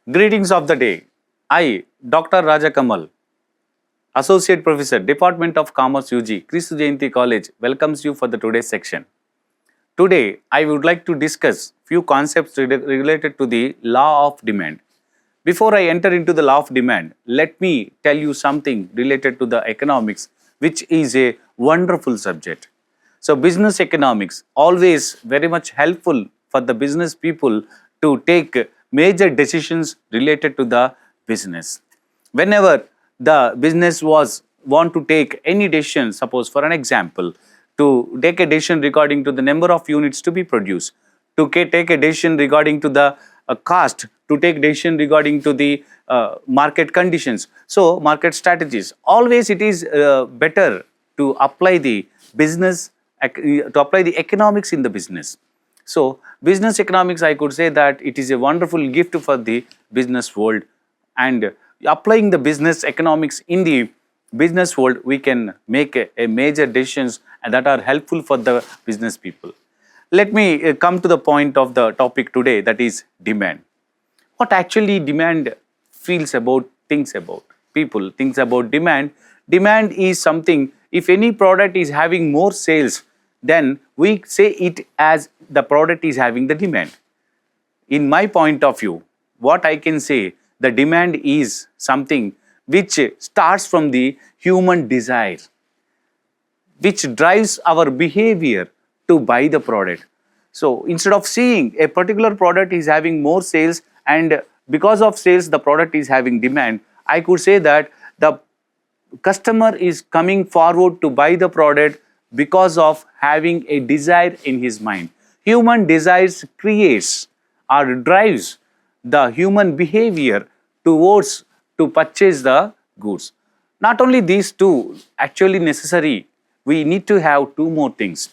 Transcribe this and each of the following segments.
Greetings of the day. I, Dr. Raja Kamal, Associate Professor, Department of Commerce UG, Kristu Jayanti College, welcomes you for the today's section. Today, I would like to discuss few concepts related to the law of demand. Before I enter into the law of demand, let me tell you something related to the economics, which is a wonderful subject. So, business economics always very much helpful for the business people to take major decisions related to the business. Whenever the business was want to take any decision, suppose for an example, to take a decision regarding to the number of units to be produced, to take a decision regarding to the cost, to take decision regarding to the market conditions. So, market strategies. Always it is better to apply the business, to apply the economics in the business. So, business economics, I could say that it is a wonderful gift for the business world, and applying the business economics in the business world, we can make a major decisions that are helpful for the business people. Let me come to the point of the topic today, that is demand. What actually demand feels about, thinks about, people thinks about demand. Demand is something, if any product is having more sales, then we say it as the product is having the demand. In my point of view, what I can say, the demand is something which starts from the human desire, which drives our behavior to buy the product. So, instead of seeing a particular product is having more sales and because of sales the product is having demand, I could say that the customer is coming forward to buy the product because of having a desire in his mind. Human desires creates or drives the human behavior towards to purchase the goods. Not only these two actually necessary, we need to have two more things,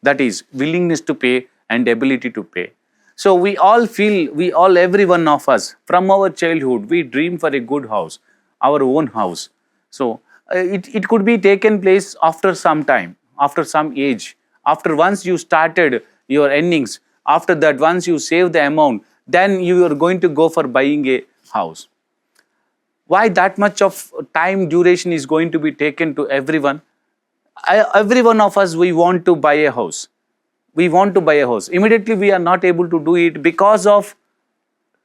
that is willingness to pay and ability to pay. So we all feel, every one of us from our childhood, we dream for a good house, our own house. So it could be taken place after some time, after some age, after once you started your earnings, after that once you save the amount, then you are going to go for buying a house. Why that much of time duration is going to be taken to everyone? Every one of us, we want to buy a house. We want to buy a house. Immediately we are not able to do it because of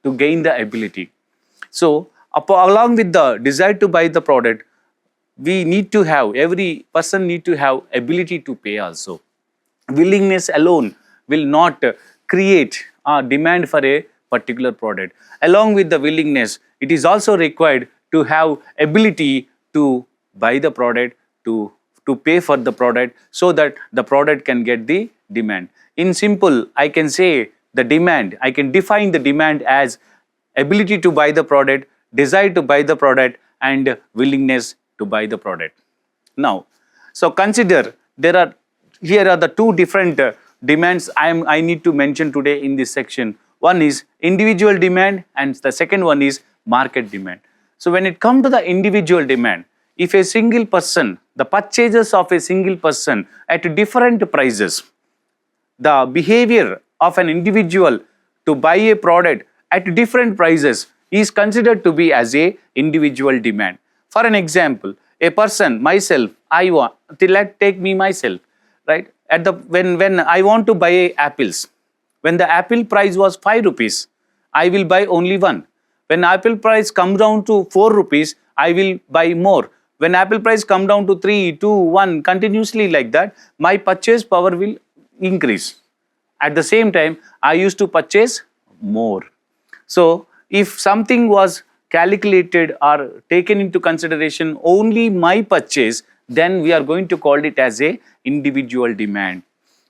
to gain the ability. So along with the desire to buy the product, we need to have, every person need to have ability to pay also. Willingness alone will not create a demand for a particular product. Along with the willingness, it is also required to have ability to buy the product, to pay for the product, so that the product can get the demand. In simple, I can say the demand, I can define the demand as ability to buy the product, desire to buy the product, and willingness to buy the product. Now, so consider here are the two different demands I need to mention today in this section. One is individual demand and the second one is market demand. So when it comes to the individual demand, if a single person, the purchases of a single person at different prices, the behavior of an individual to buy a product at different prices is considered to be as a individual demand. For an example, a person, myself, take me myself, right? When I want to buy apples, when the apple price was 5 rupees, I will buy only one. When apple price comes down to 4 rupees, I will buy more. When apple price come down to 3, 2, 1, continuously like that, my purchase power will increase. At the same time, I used to purchase more. So, if something was calculated or taken into consideration only my purchase, then we are going to call it as a individual demand.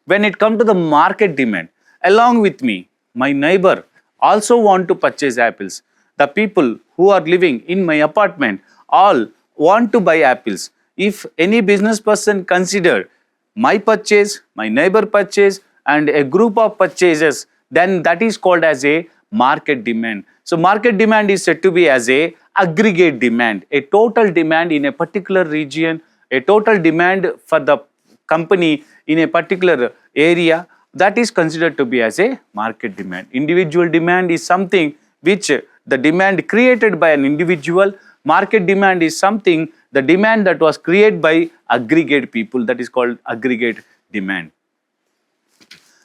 When it comes to the market demand, along with me, my neighbor also want to purchase apples. The people who are living in my apartment all want to buy apples. If any business person consider my purchase, my neighbor purchase and a group of purchases, then that is called as a market demand. So market demand is said to be as a aggregate demand, a total demand in a particular region, a total demand for the company in a particular area, that is considered to be as a market demand. Individual demand is something which the demand created by an individual. Market demand is something, the demand that was created by aggregate people, that is called aggregate demand.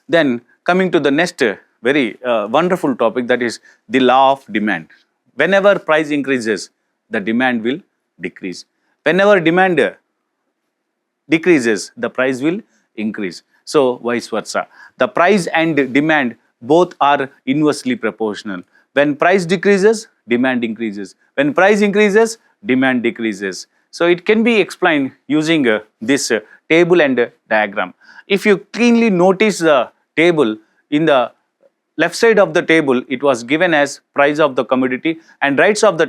Then coming to the next very wonderful topic, that is the law of demand. Whenever price increases, the demand will decrease. Whenever demand decreases, the price will increase. So vice versa. The price and demand both are inversely proportional. When price decreases, demand increases. When price increases, demand decreases. So it can be explained using this table and diagram. If you cleanly notice the table, in the left side of the table it was given as price of the commodity, and right side of the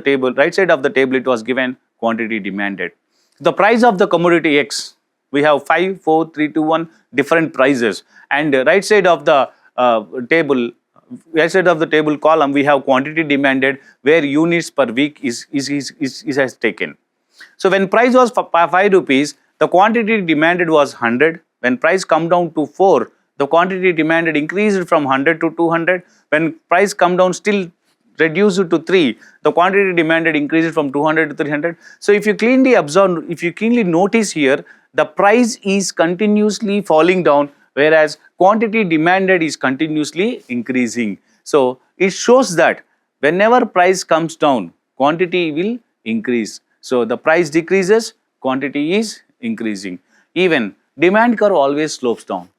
table it was given quantity demanded. The price of the commodity X, we have 5, 4, 3, 2, 1 different prices, and right side of the table column we have quantity demanded, where units per week is has taken. So when price was 5 rupees, the quantity demanded was 100. When price come down to 4, the quantity demanded increased from 100 to 200. When price come down still reduced to 3, the quantity demanded increased from 200 to 300. So if you cleanly observe, if you cleanly notice here, the price is continuously falling down, whereas quantity demanded is continuously increasing. So it shows that whenever price comes down, quantity will increase. So the price decreases, quantity is increasing. Even demand curve always slopes down.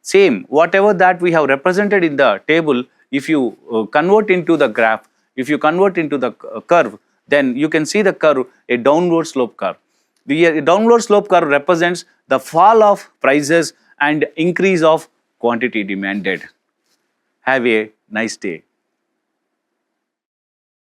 Same, whatever that we have represented in the table, if you convert into the graph, if you convert into the curve, then you can see the curve, a downward slope curve. The downward slope curve represents the fall of prices and increase of quantity demanded. Have a nice day.